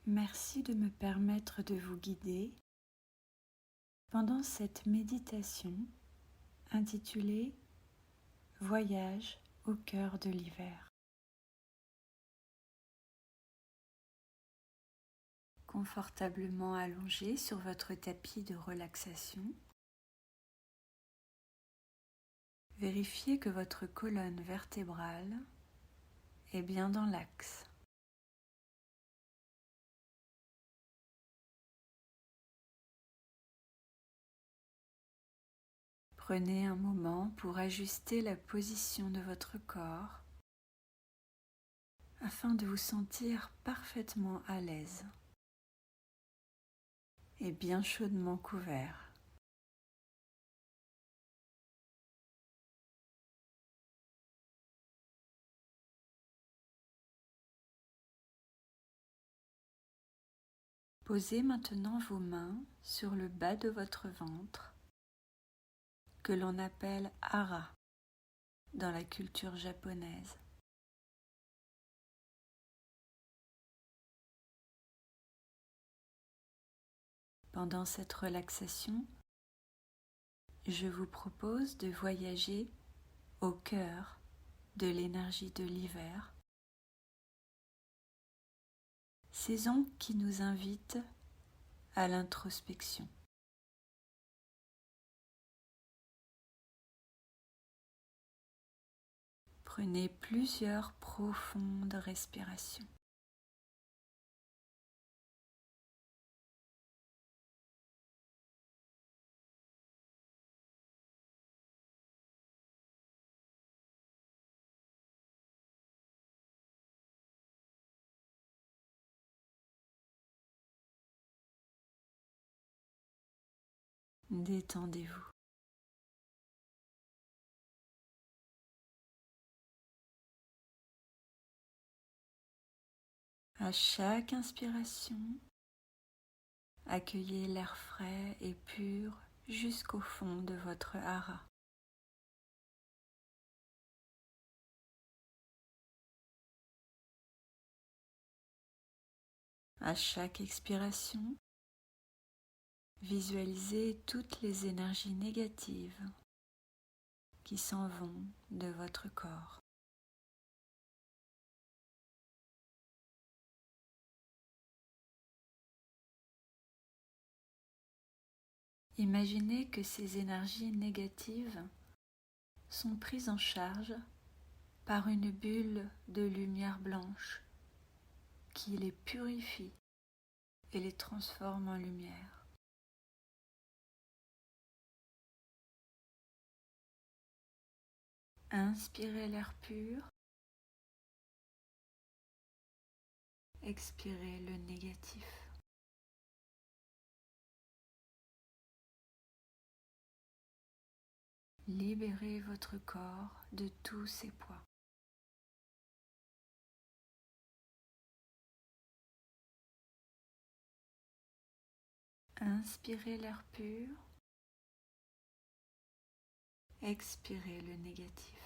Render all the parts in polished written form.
Merci de me permettre de vous guider pendant cette méditation intitulée « Voyage au cœur de l'hiver ». Confortablement allongé sur votre tapis de relaxation, vérifiez que votre colonne vertébrale est bien dans l'axe. Prenez un moment pour ajuster la position de votre corps afin de vous sentir parfaitement à l'aise et bien chaudement couvert. Posez maintenant vos mains sur le bas de votre ventre, que l'on appelle hara dans la culture japonaise. Pendant cette relaxation, je vous propose de voyager au cœur de l'énergie de l'hiver, saison qui nous invite à l'introspection. Prenez plusieurs profondes respirations. Détendez-vous. À chaque inspiration, accueillez l'air frais et pur jusqu'au fond de votre hara. À chaque expiration, visualisez toutes les énergies négatives qui s'en vont de votre corps. Imaginez que ces énergies négatives sont prises en charge par une bulle de lumière blanche qui les purifie et les transforme en lumière. Inspirez l'air pur, expirez le négatif. Libérez votre corps de tous ses poids. Inspirez l'air pur, expirez le négatif.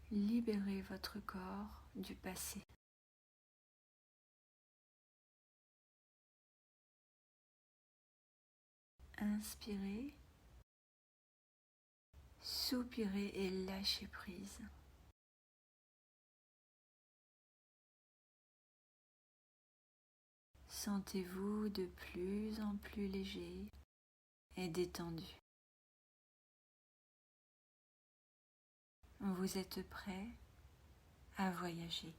Libérez votre corps du passé. Inspirez, soupirez et lâchez prise. Sentez-vous de plus en plus léger et détendu. Vous êtes prêt à voyager.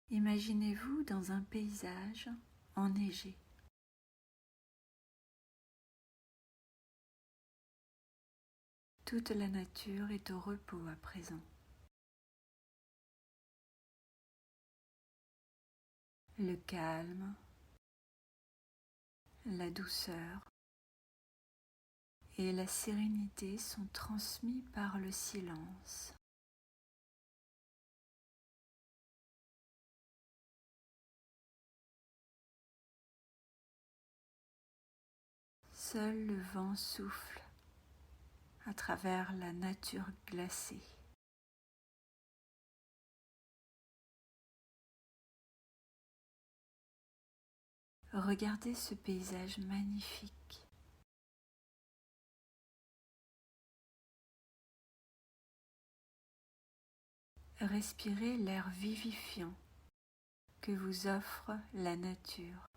Imaginez-vous dans un paysage enneigé. Toute la nature est au repos à présent. Le calme, la douceur et la sérénité sont transmis par le silence. Seul le vent souffle à travers la nature glacée. Regardez ce paysage magnifique. Respirez l'air vivifiant que vous offre la nature.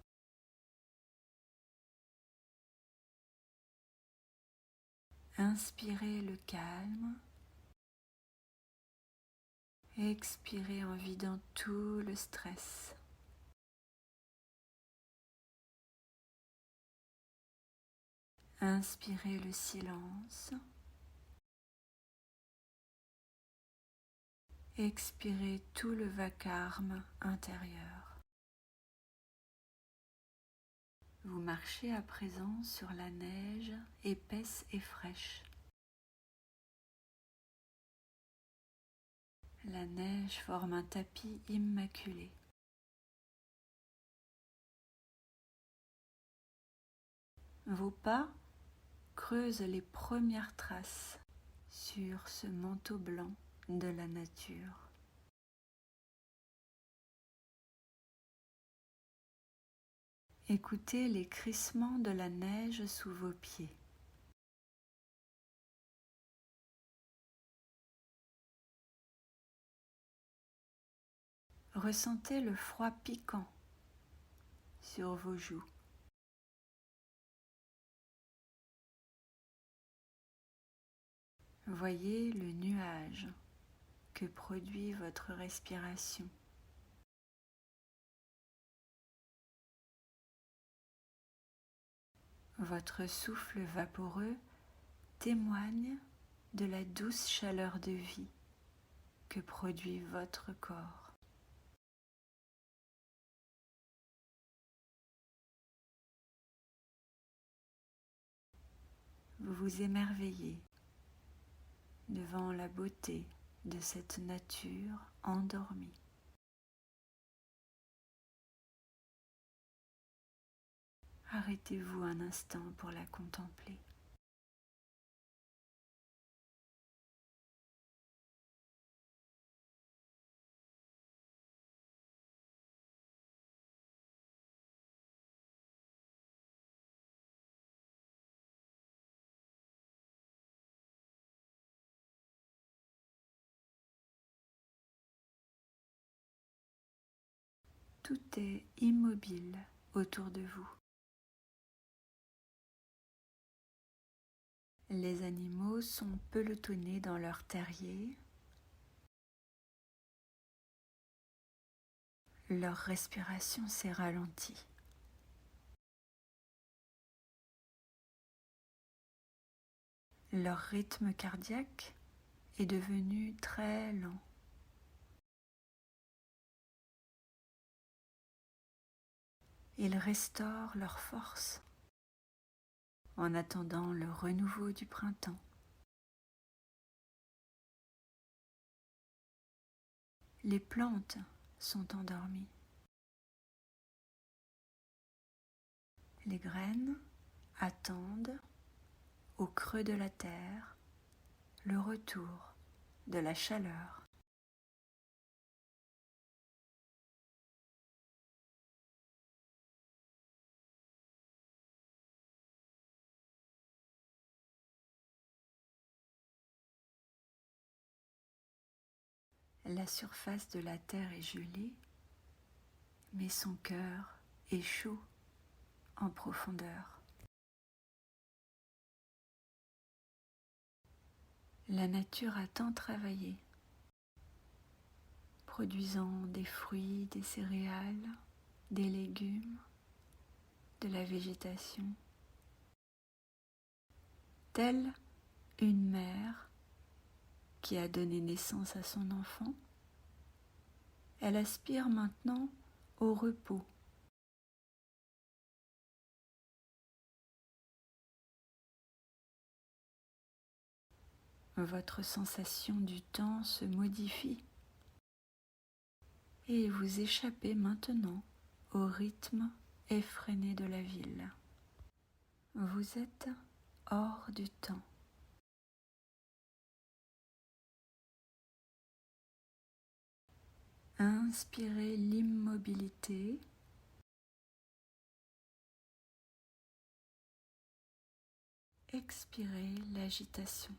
Inspirez le calme, expirez en vidant tout le stress. Inspirez le silence, expirez tout le vacarme intérieur. Vous marchez à présent sur la neige épaisse et fraîche. La neige forme un tapis immaculé. Vos pas creusent les premières traces sur ce manteau blanc de la nature. Écoutez les crissements de la neige sous vos pieds. Ressentez le froid piquant sur vos joues. Voyez le nuage que produit votre respiration. Votre souffle vaporeux témoigne de la douce chaleur de vie que produit votre corps. Vous vous émerveillez devant la beauté de cette nature endormie. Arrêtez-vous un instant pour la contempler. Tout est immobile autour de vous. Les animaux sont pelotonnés dans leur terrier. Leur respiration s'est ralentie. Leur rythme cardiaque est devenu très lent. Ils restaurent leur force en attendant le renouveau du printemps. Les plantes sont endormies. Les graines attendent au creux de la terre le retour de la chaleur. La surface de la terre est gelée, mais son cœur est chaud en profondeur. La nature a tant travaillé, produisant des fruits, des céréales, des légumes, de la végétation. Telle une mère qui a donné naissance à son enfant, elle aspire maintenant au repos. Votre sensation du temps se modifie et vous échappez maintenant au rythme effréné de la ville. Vous êtes hors du temps. Inspirez l'immobilité. Expirez l'agitation.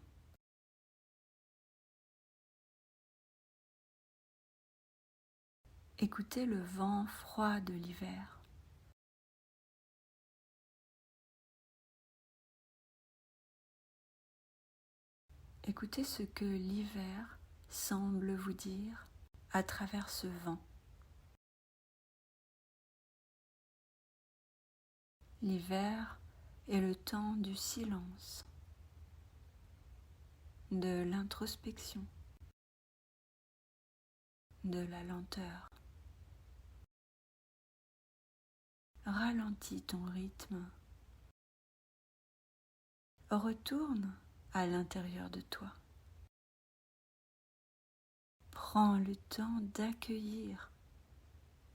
Écoutez le vent froid de l'hiver. Écoutez ce que l'hiver semble vous dire à travers ce vent. L'hiver est le temps du silence, de l'introspection, de la lenteur. Ralentis ton rythme. Retourne à l'intérieur de toi. Prends le temps d'accueillir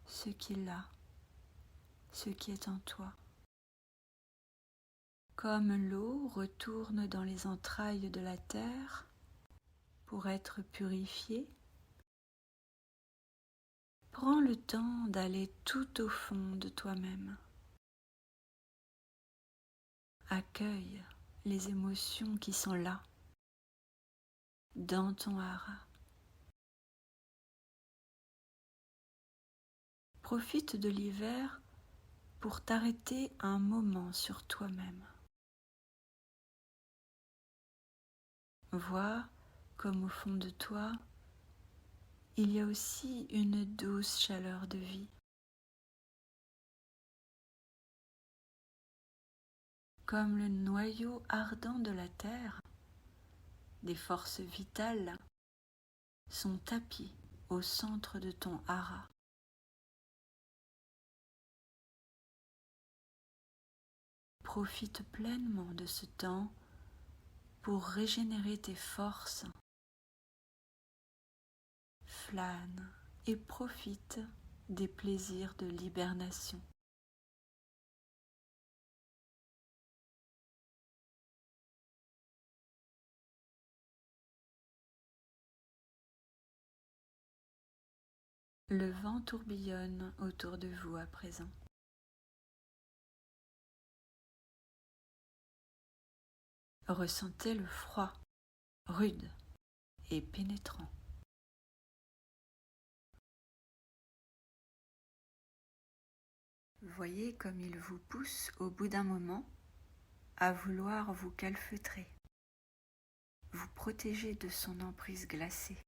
ce qu'il a, ce qui est en toi. Comme l'eau retourne dans les entrailles de la terre pour être purifiée, prends le temps d'aller tout au fond de toi-même. Accueille les émotions qui sont là, dans ton hara. Profite de l'hiver pour t'arrêter un moment sur toi-même. Vois comme au fond de toi, il y a aussi une douce chaleur de vie. Comme le noyau ardent de la terre, des forces vitales sont tapies au centre de ton hara. Profite pleinement de ce temps pour régénérer tes forces. Flâne et profite des plaisirs de l'hibernation. Le vent tourbillonne autour de vous à présent. Ressentez le froid, rude et pénétrant. Voyez comme il vous pousse au bout d'un moment à vouloir vous calfeutrer, vous protéger de son emprise glacée.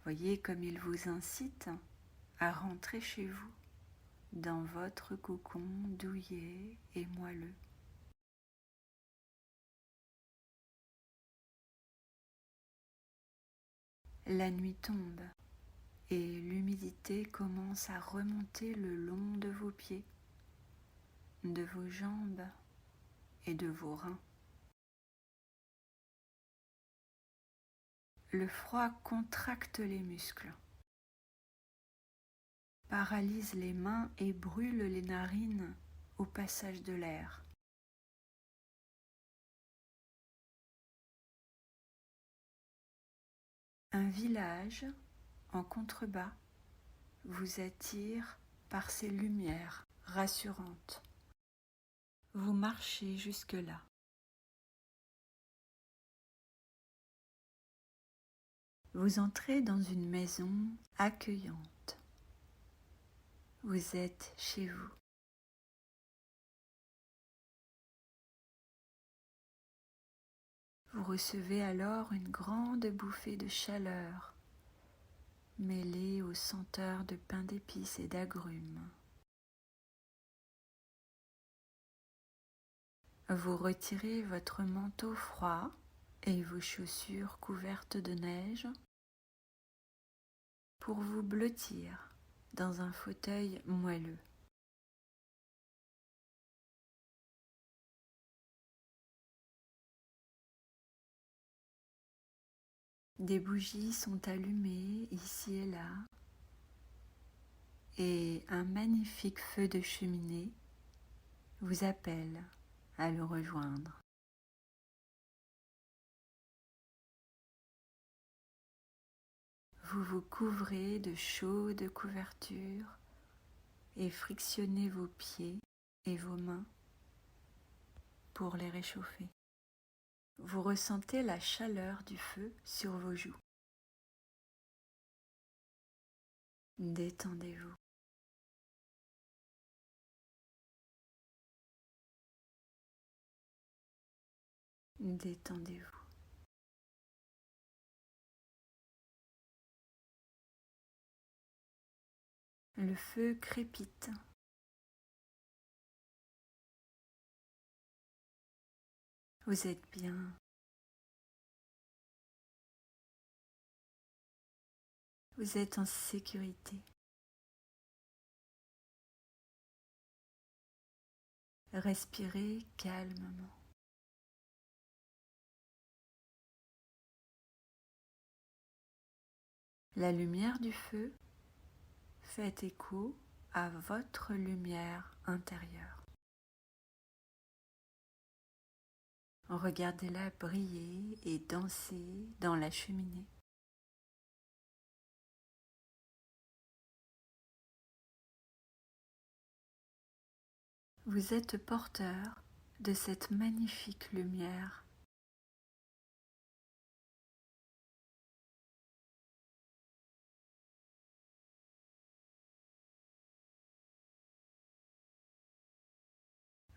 Voyez comme il vous incite à rentrer chez vous, dans votre cocon douillet et moelleux. La nuit tombe et l'humidité commence à remonter le long de vos pieds, de vos jambes et de vos reins. Le froid contracte les muscles, paralyse les mains et brûle les narines au passage de l'air. Un village en contrebas vous attire par ses lumières rassurantes. Vous marchez jusque-là. Vous entrez dans une maison accueillante. Vous êtes chez vous. Vous recevez alors une grande bouffée de chaleur, mêlée aux senteurs de pain d'épices et d'agrumes. Vous retirez votre manteau froid et vos chaussures couvertes de neige pour vous blottir dans un fauteuil moelleux. Des bougies sont allumées ici et là et un magnifique feu de cheminée vous appelle à le rejoindre. vous vous couvrez de chaudes couvertures et frictionnez vos pieds et vos mains pour les réchauffer. Vous ressentez la chaleur du feu sur vos joues. Détendez-vous. Détendez-vous. Le feu crépite. Vous êtes bien. Vous êtes en sécurité. Respirez calmement. La lumière du feu fait écho à votre lumière intérieure. Regardez-la briller et danser dans la cheminée. Vous êtes porteur de cette magnifique lumière.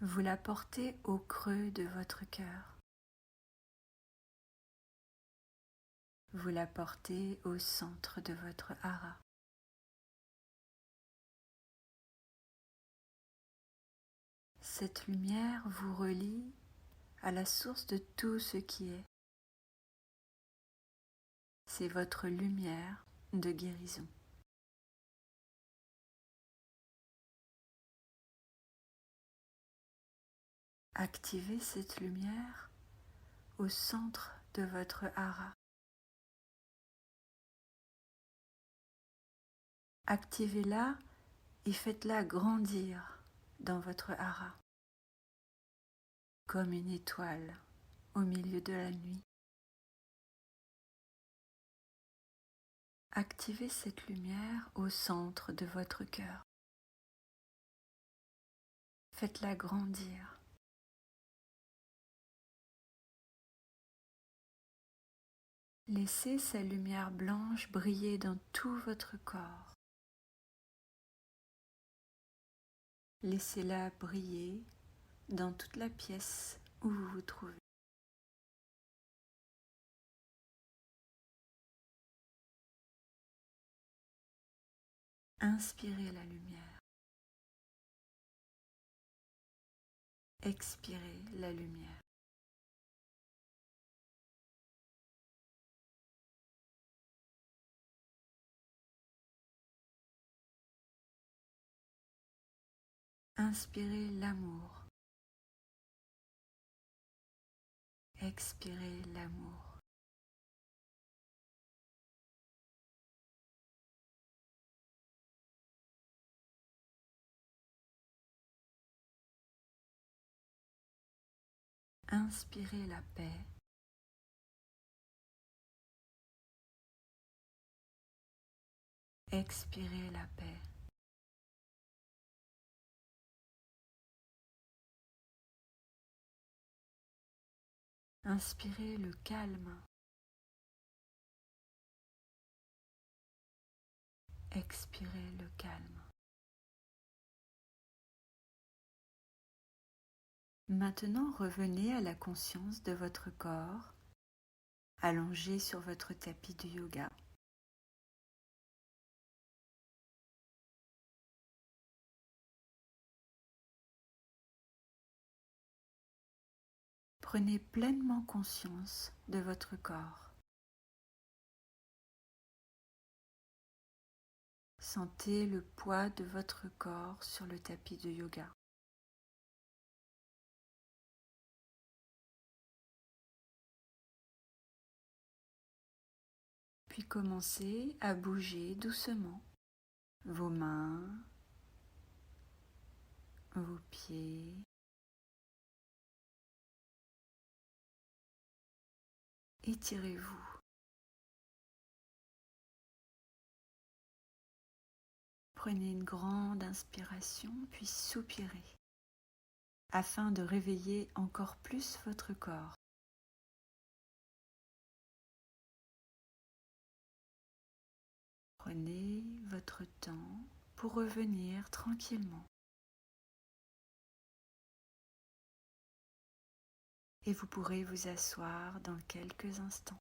Vous la portez au creux de votre cœur. Vous la portez au centre de votre hara. Cette lumière vous relie à la source de tout ce qui est. C'est votre lumière de guérison. Activez cette lumière au centre de votre hara. Activez-la et faites-la grandir dans votre hara, comme une étoile au milieu de la nuit. Activez cette lumière au centre de votre cœur. Faites-la grandir. Laissez sa lumière blanche briller dans tout votre corps. Laissez-la briller dans toute la pièce où vous vous trouvez. Inspirez la lumière. Expirez la lumière. Inspirez l'amour. Expirez l'amour. Inspirez la paix. Expirez la paix. Inspirez le calme. Expirez le calme. Maintenant, revenez à la conscience de votre corps, allongé sur votre tapis de yoga. Prenez pleinement conscience de votre corps. Sentez le poids de votre corps sur le tapis de yoga. Puis commencez à bouger doucement vos mains, vos pieds, étirez-vous. Prenez une grande inspiration, puis soupirez, afin de réveiller encore plus votre corps. Prenez votre temps pour revenir tranquillement. Et vous pourrez vous asseoir dans quelques instants.